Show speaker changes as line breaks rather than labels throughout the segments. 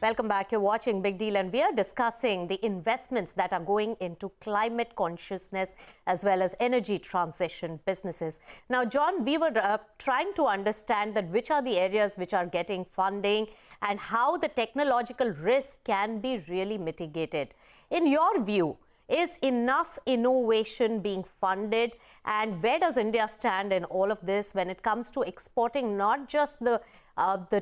Welcome back. You're watching Big Deal, and we are discussing the investments that are going into climate consciousness as well as energy transition businesses. Now, John, we were trying to understand that which are the areas which are getting funding and how the technological risk can be really mitigated. In your view, is enough innovation being funded, and where does India stand in all of this when it comes to exporting not just the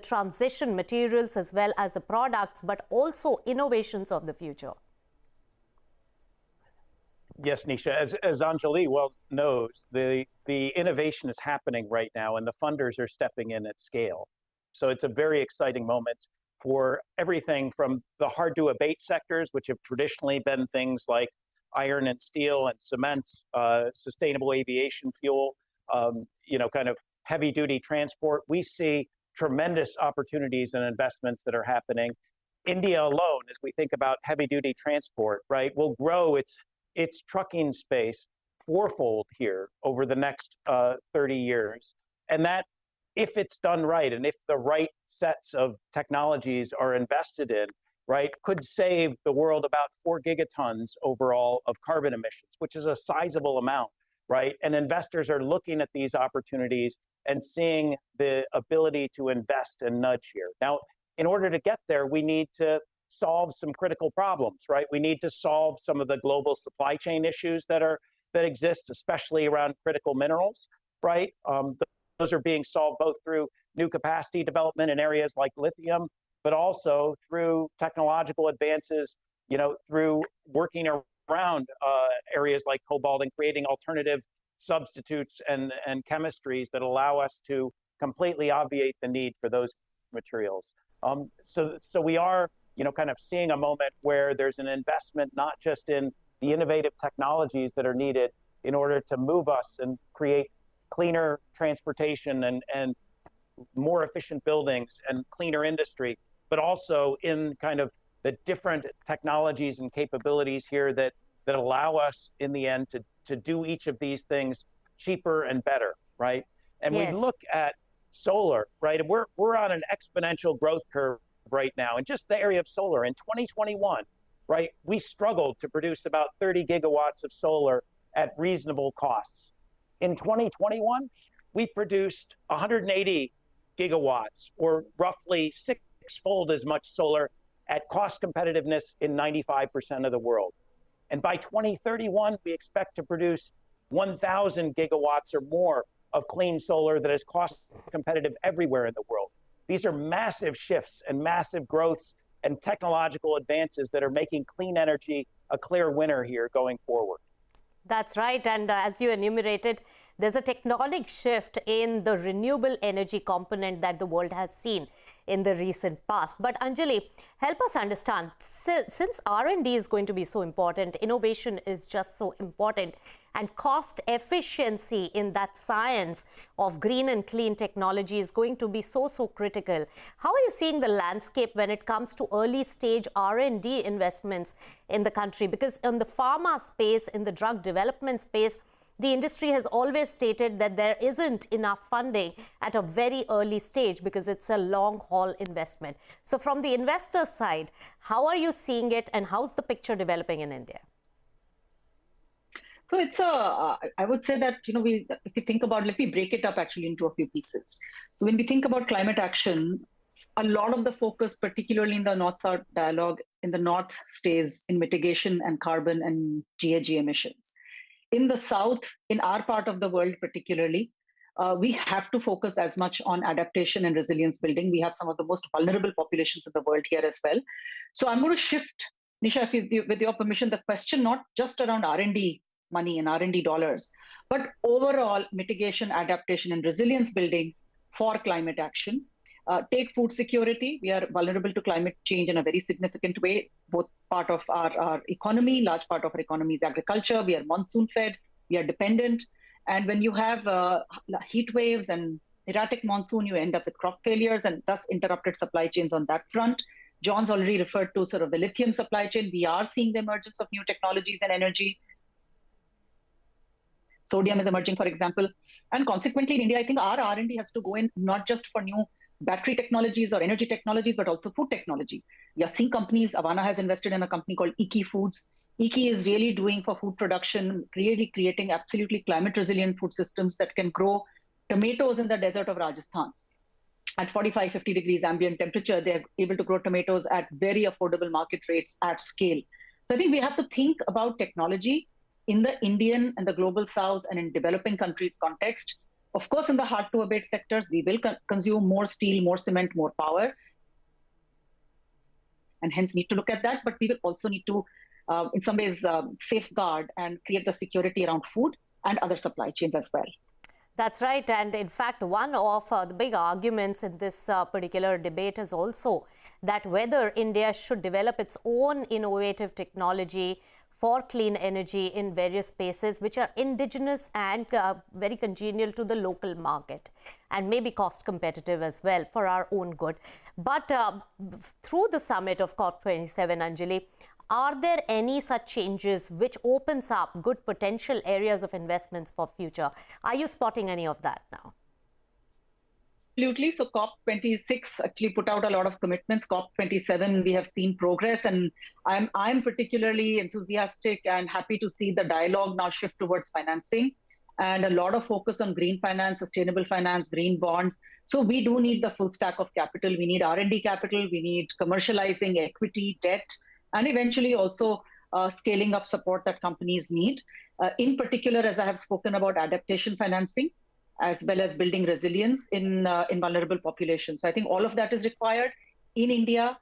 transition materials as well as the products, but also innovations of the future?
Yes, Nisha, as Anjali well knows, the innovation is happening right now and the funders are stepping in at scale. So it's a very exciting moment for everything from the hard to abate sectors, which have traditionally been things like iron and steel and cement, sustainable aviation fuel, kind of heavy duty transport. We see tremendous opportunities and investments that are happening. India alone, as we think about heavy duty transport, right, will grow its trucking space fourfold here over the next 30 years. And that, if it's done right, and if the right sets of technologies are invested in, right, could save the world about 4 gigatons overall of carbon emissions, which is a sizable amount, right? And investors are looking at these opportunities and seeing the ability to invest and nudge here. Now, in order to get there, we need to solve some critical problems, right? We need to solve some of the global supply chain issues that exist, especially around critical minerals, right? Those are being solved both through new capacity development in areas like lithium, but also through technological advances, through working around areas like cobalt and creating alternative substitutes and chemistries that allow us to completely obviate the need for those materials. So we are, kind of seeing a moment where there's an investment not just in the innovative technologies that are needed in order to move us and create cleaner transportation and more efficient buildings and cleaner industry, but also in kind of the different technologies and capabilities here that allow us in the end to do each of these things cheaper and better, right? And
yes.
We look at solar, right? And we're on an exponential growth curve right now. In just the area of solar, in 2021, right, we struggled to produce about 30 gigawatts of solar at reasonable costs. In 2021, we produced 180 gigawatts, or roughly six-fold as much solar at cost competitiveness in 95% of the world. And by 2031, we expect to produce 1,000 gigawatts or more of clean solar that is cost competitive everywhere in the world. These are massive shifts and massive growths and technological advances that are making clean energy a clear winner here going forward.
That's right. And as you enumerated, there's a tectonic shift in the renewable energy component that the world has seen in the recent past. But Anjali, help us understand, since R&D is going to be so important, innovation is just so important, and cost efficiency in that science of green and clean technology is going to be so critical. How are you seeing the landscape when it comes to early stage R&D investments in the country? Because in the pharma space, in the drug development space, the industry has always stated that there isn't enough funding at a very early stage because it's a long haul investment. So from the investor side, how are you seeing it, and how's the picture developing in India?
So it's I would say that, if we think about, let me break it up actually into a few pieces. So when we think about climate action, a lot of the focus, particularly in the North-South dialogue, in the North stays in mitigation and carbon and GHG emissions. In the South, in our part of the world particularly, we have to focus as much on adaptation and resilience building. We have some of the most vulnerable populations in the world here as well. So I'm going to shift, Nisha, with your permission, the question not just around R&D money and R&D dollars, but overall mitigation, adaptation, and resilience building for climate action. Take food security. We are vulnerable to climate change in a very significant way. Both part of our economy, large part of our economy is agriculture. We are monsoon fed, we are dependent. And when you have heat waves and erratic monsoon, you end up with crop failures and thus interrupted supply chains on that front. John's already referred to sort of the lithium supply chain. We are seeing the emergence of new technologies and energy. Sodium is emerging, for example. And consequently, in India, I think our R&D has to go in not just for new battery technologies or energy technologies, but also food technology. You're seeing companies, Avana has invested in a company called Iki Foods. Iki is really doing for food production, really creating absolutely climate resilient food systems that can grow tomatoes in the desert of Rajasthan. At 45, 50 degrees ambient temperature, they're able to grow tomatoes at very affordable market rates at scale. So I think we have to think about technology in the Indian and the global South and in developing countries context. Of course, in the hard to abate sectors, we will consume more steel, more cement, more power, and hence need to look at that. But we will also need to, in some ways, safeguard and create the security around food and other supply chains as well.
That's right. And in fact, one of the big arguments in this particular debate is also that whether India should develop its own innovative technology for clean energy in various spaces which are indigenous and very congenial to the local market and maybe cost competitive as well for our own good. But through the summit of COP27, Anjali, are there any such changes which opens up good potential areas of investments for future? Are you spotting any of that now?
Absolutely. So COP26 actually put out a lot of commitments. COP27, we have seen progress, and I'm particularly enthusiastic and happy to see the dialogue now shift towards financing and a lot of focus on green finance, sustainable finance, green bonds. So we do need the full stack of capital. We need R&D capital. We need commercializing equity, debt, and eventually also scaling up support that companies need. In particular, as I have spoken about adaptation financing, as well as building resilience in vulnerable populations. So I think all of that is required. In India,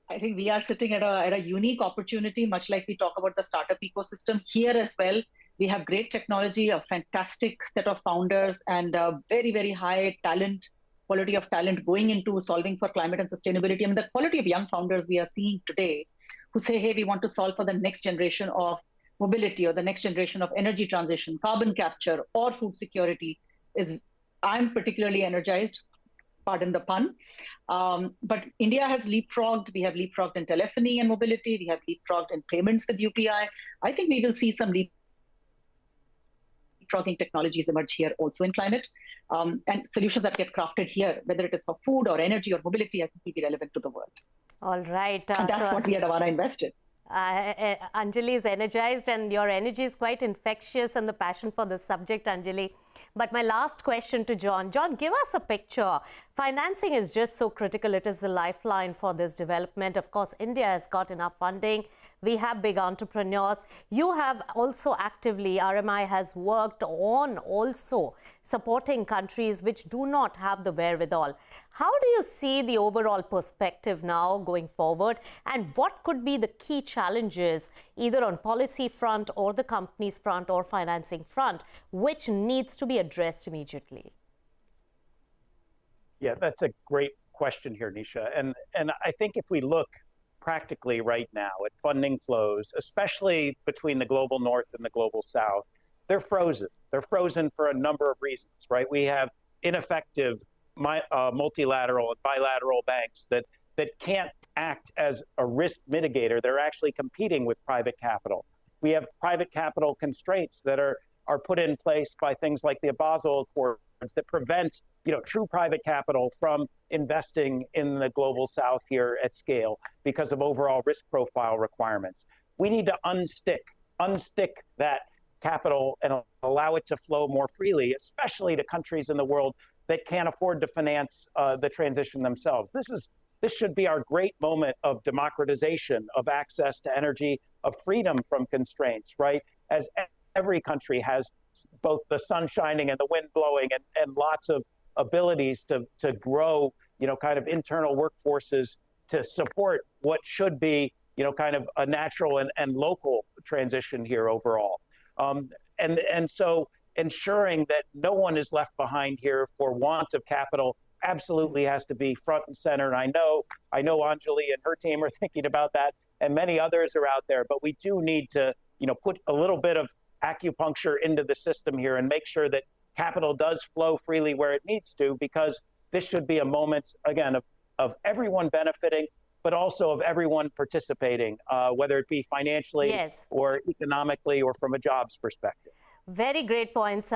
I think we are sitting at a unique opportunity, much like we talk about the startup ecosystem. Here as well, we have great technology, a fantastic set of founders, and very, very high talent, quality of talent going into solving for climate and sustainability. I mean, the quality of young founders we are seeing today who say, hey, we want to solve for the next generation of mobility or the next generation of energy transition, carbon capture, or food security, I'm particularly energized, pardon the pun. But India has leapfrogged. We have leapfrogged in telephony and mobility. We have leapfrogged in payments with UPI. I think we will see some leapfrogging technologies emerge here also in climate. And solutions that get crafted here, whether it is for food or energy or mobility, I think will be relevant to the world.
All right.
And that's what we at Avana invested.
Anjali is energized, and your energy is quite infectious, and the passion for this subject, Anjali. But my last question to John. John, give us a picture. Financing is just so critical. It is the lifeline for this development. Of course, India has got enough funding. We have big entrepreneurs. You have also actively, RMI has worked on also supporting countries which do not have the wherewithal. How do you see the overall perspective now going forward? And what could be the key challenges, either on policy front or the companies front or financing front, which needs to be addressed immediately?
Yeah, that's a great question here, Nisha. And I think if we look practically right now at funding flows, especially between the global north and the global south, they're frozen. They're frozen for a number of reasons, right? We have ineffective multilateral and bilateral banks that can't act as a risk mitigator. They're actually competing with private capital. We have private capital constraints that are put in place by things like the Basel Accords that prevent, true private capital from investing in the global south here at scale because of overall risk profile requirements. We need to unstick that capital and allow it to flow more freely, especially to countries in the world that can't afford to finance the transition themselves. This should be our great moment of democratization, of access to energy, of freedom from constraints, right? As every country has both the sun shining and the wind blowing and lots of abilities to grow, kind of internal workforces to support what should be, kind of a natural and local transition here overall. And so ensuring that no one is left behind here for want of capital absolutely has to be front and center. And I know Anjali and her team are thinking about that, and many others are out there, but we do need to, put a little bit of acupuncture into the system here and make sure that capital does flow freely where it needs to, because this should be a moment, again, of everyone benefiting, but also of everyone participating, whether it be financially or economically or from a jobs perspective.
Very great points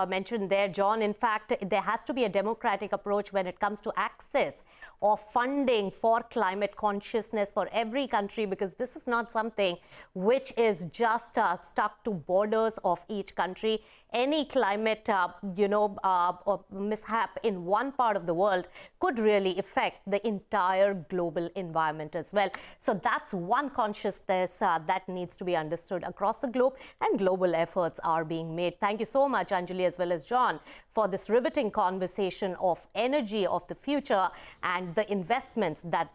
mentioned there, John. In fact, there has to be a democratic approach when it comes to access or funding for climate consciousness for every country, because this is not something which is just stuck to borders of each country. Any climate, or mishap in one part of the world could really affect the entire global environment as well. So that's one consciousness that needs to be understood across the globe, and global efforts are being made. Thank you so much, Anjali, as well as John, for this riveting conversation of energy of the future and the investments that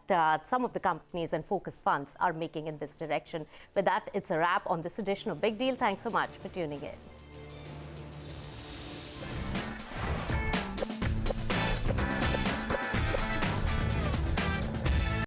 some of the companies and focus funds are making in this direction. With that, it's a wrap on this edition of Big Deal. Thanks so much for tuning in.